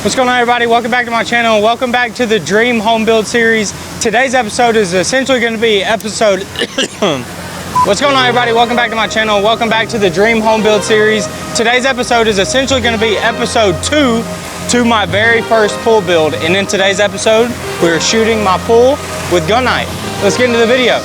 What's going on, everybody? Welcome back to my channel and welcome back to the Dream Home Build series. Today's episode is essentially going to be episode What's going on, everybody? Welcome back to my channel and welcome back to the Dream Home Build series. Today's episode is essentially going to be episode 2 to my very first pool build, and in today's episode we're shooting my pool with GUNITE. Let's get into the video.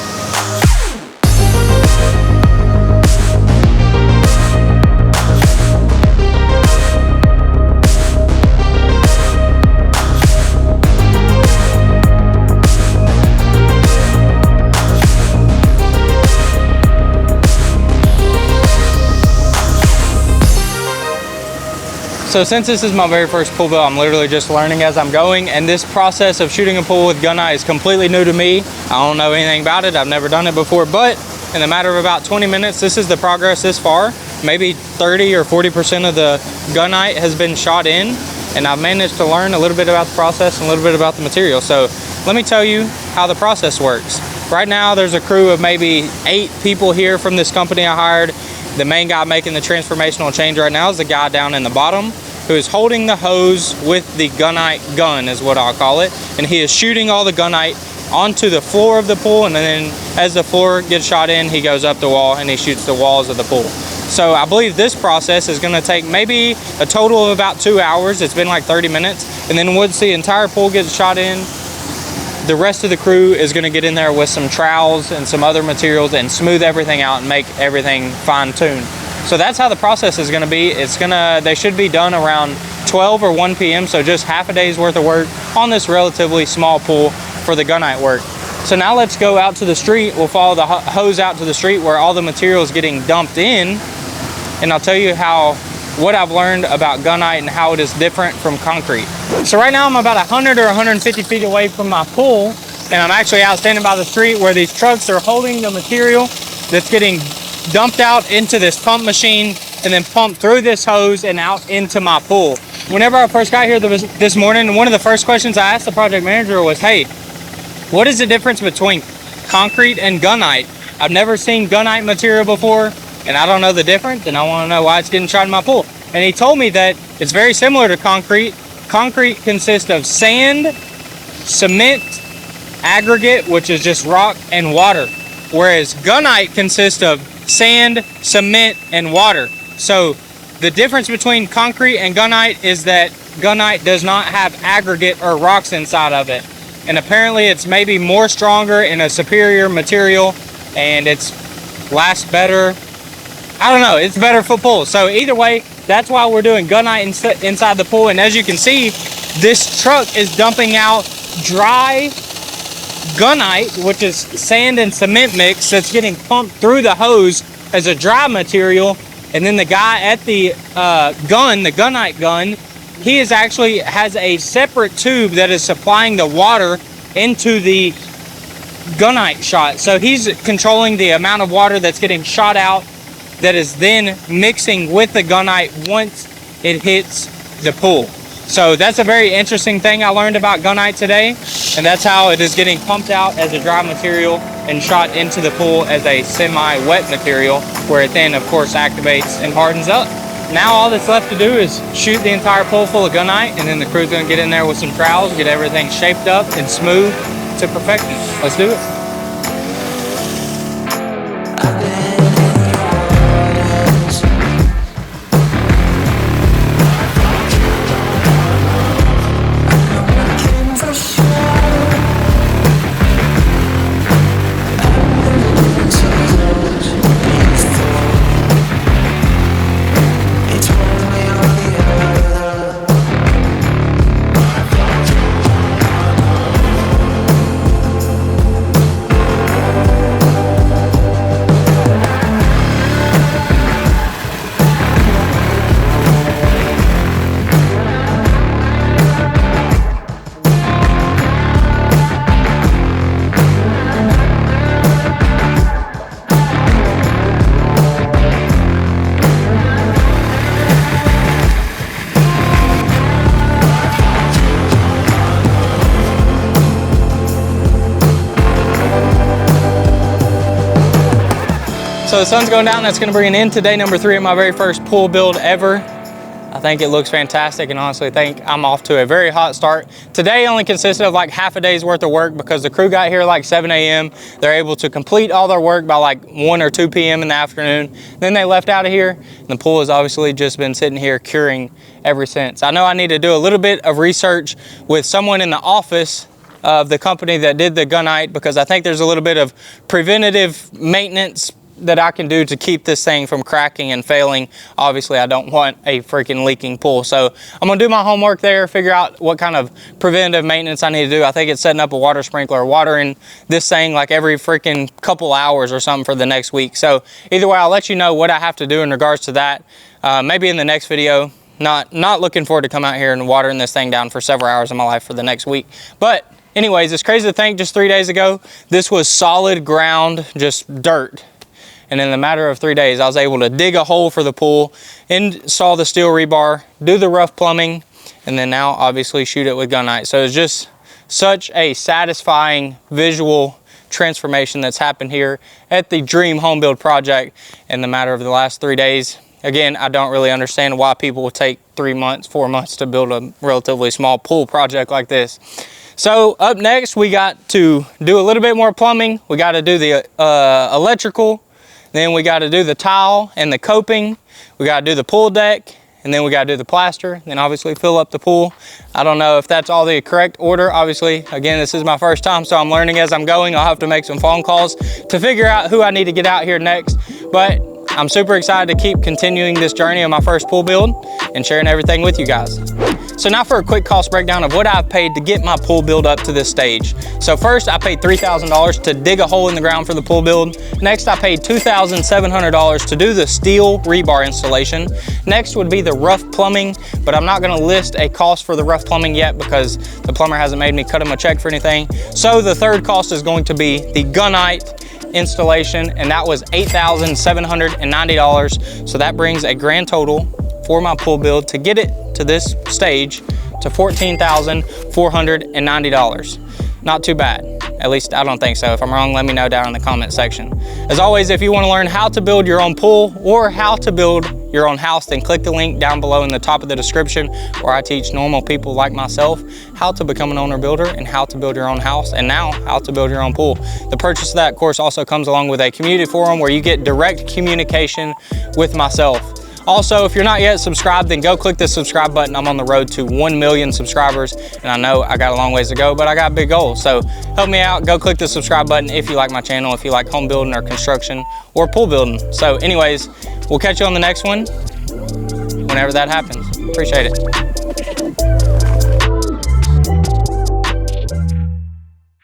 So since this is my very first pool build, I'm literally just learning as I'm going, and this process of shooting a pool with GUNITE is completely new to me. I don't know anything about it. I've never done it before, but in a matter of about 20 minutes, this is the progress this far. Maybe 30 or 40% of the GUNITE has been shot in, and I've managed to learn a little bit about the process and a little bit about the material. So let me tell you how the process works. Right now, there's a crew of maybe 8 people here from this company I hired. The main guy making the transformational change right now is the guy down in the bottom, who is holding the hose with the GUNITE gun, is what I'll call it. And he is shooting all the GUNITE onto the floor of the pool, and then as the floor gets shot in, he goes up the wall and he shoots the walls of the pool. So I believe this process is gonna take maybe a total of about 2 hours. It's been like 30 minutes. And then once the entire pool gets shot in, the rest of the crew is gonna get in there with some trowels and some other materials and smooth everything out and make everything fine-tuned. So that's how the process is gonna be. They should be done around 12 or 1 p.m. So just half a day's worth of work on this relatively small pool for the GUNITE work. So now let's go out to the street. We'll follow the hose out to the street where all the material is getting dumped in. And I'll tell you what I've learned about GUNITE and how it is different from concrete. So right now I'm about 100 or 150 feet away from my pool, and I'm actually out standing by the street where these trucks are holding the material that's getting dumped out into this pump machine and then pumped through this hose and out into my pool. Whenever I first got here this morning, one of the first questions I asked the project manager was, hey, what is the difference between concrete and GUNITE? I've never seen GUNITE material before, and I don't know the difference, and I want to know why it's getting shot in my pool. And he told me that it's very similar to concrete. Concrete consists of sand, cement, aggregate, which is just rock, and water, whereas GUNITE consists of sand, cement, and water. So the difference between concrete and GUNITE is that GUNITE does not have aggregate or rocks inside of it, and apparently it's maybe more stronger and a superior material, and it's lasts better. I don't know, it's better for pools. So either way, that's why we're doing GUNITE inside the pool. And as you can see, this truck is dumping out dry GUNITE, which is sand and cement mix, that's getting pumped through the hose as a dry material. And then the guy at the the GUNITE gun, he actually has a separate tube that is supplying the water into the GUNITE shot. So he's controlling the amount of water that's getting shot out that is then mixing with the GUNITE once it hits the pool. So that's a very interesting thing I learned about GUNITE today, and that's how it is getting pumped out as a dry material and shot into the pool as a semi-wet material, where it then of course activates and hardens up. Now all that's left to do is shoot the entire pool full of GUNITE, and then the crew's gonna get in there with some trowels, get everything shaped up and smooth to perfection. Let's do it. So the sun's going down. That's going to bring an end to day number 3 of my very first pool build ever. I think it looks fantastic, and honestly think I'm off to a very hot start. Today only consisted of like half a day's worth of work because the crew got here like 7 a.m. They're able to complete all their work by like 1 or 2 p.m. in the afternoon. Then they left out of here, and the pool has obviously just been sitting here curing ever since. I know I need to do a little bit of research with someone in the office of the company that did the GUNITE, because I think there's a little bit of preventative maintenance that I can do to keep this thing from cracking and failing. Obviously, I don't want a freaking leaking pool. So I'm gonna do my homework there, figure out what kind of preventative maintenance I need to do. I think it's setting up a water sprinkler, watering this thing like every freaking couple hours or something for the next week. So either way, I'll let you know what I have to do in regards to that. Maybe in the next video. Not looking forward to come out here and watering this thing down for several hours of my life for the next week. But anyways, it's crazy to think just 3 days ago, this was solid ground, just dirt. And in the matter of 3 days, I was able to dig a hole for the pool, install the steel rebar, do the rough plumbing, and then now obviously shoot it with GUNITE. So it's just such a satisfying visual transformation that's happened here at the Dream Home Build project in the matter of the last 3 days. Again, I don't really understand why people would take 3 months, 4 months to build a relatively small pool project like this. So up next, we got to do a little bit more plumbing. We got to do the electrical. Then we got to do the tile and the coping. We got to do the pool deck, and then we got to do the plaster. Then obviously fill up the pool. I don't know if that's all the correct order. Obviously, again, this is my first time, so I'm learning as I'm going. I'll have to make some phone calls to figure out who I need to get out here next. But I'm super excited to keep continuing this journey of my first pool build and sharing everything with you guys. So now for a quick cost breakdown of what I've paid to get my pool build up to this stage. So first, I paid $3,000 to dig a hole in the ground for the pool build. Next, I paid $2,700 to do the steel rebar installation. Next would be the rough plumbing, but I'm not gonna list a cost for the rough plumbing yet because the plumber hasn't made me cut him a check for anything. So the third cost is going to be the GUNITE installation, and that was $8,790. So that brings a grand total for my pool build to get it to this stage to $14,490. Not too bad. At least I don't think so. If I'm wrong, let me know down in the comment section. As always, if you want to learn how to build your own pool or how to build your own house, then click the link down below in the top of the description where I teach normal people like myself how to become an owner builder and how to build your own house, and now how to build your own pool. The purchase of that course also comes along with a community forum where you get direct communication with myself. Also, if you're not yet subscribed, then go click the subscribe button. I'm on the road to 1 million subscribers, and I know I got a long ways to go, but I got big goals. So help me out, go click the subscribe button if you like my channel, if you like home building or construction or pool building. So anyways, we'll catch you on the next one whenever that happens. Appreciate it.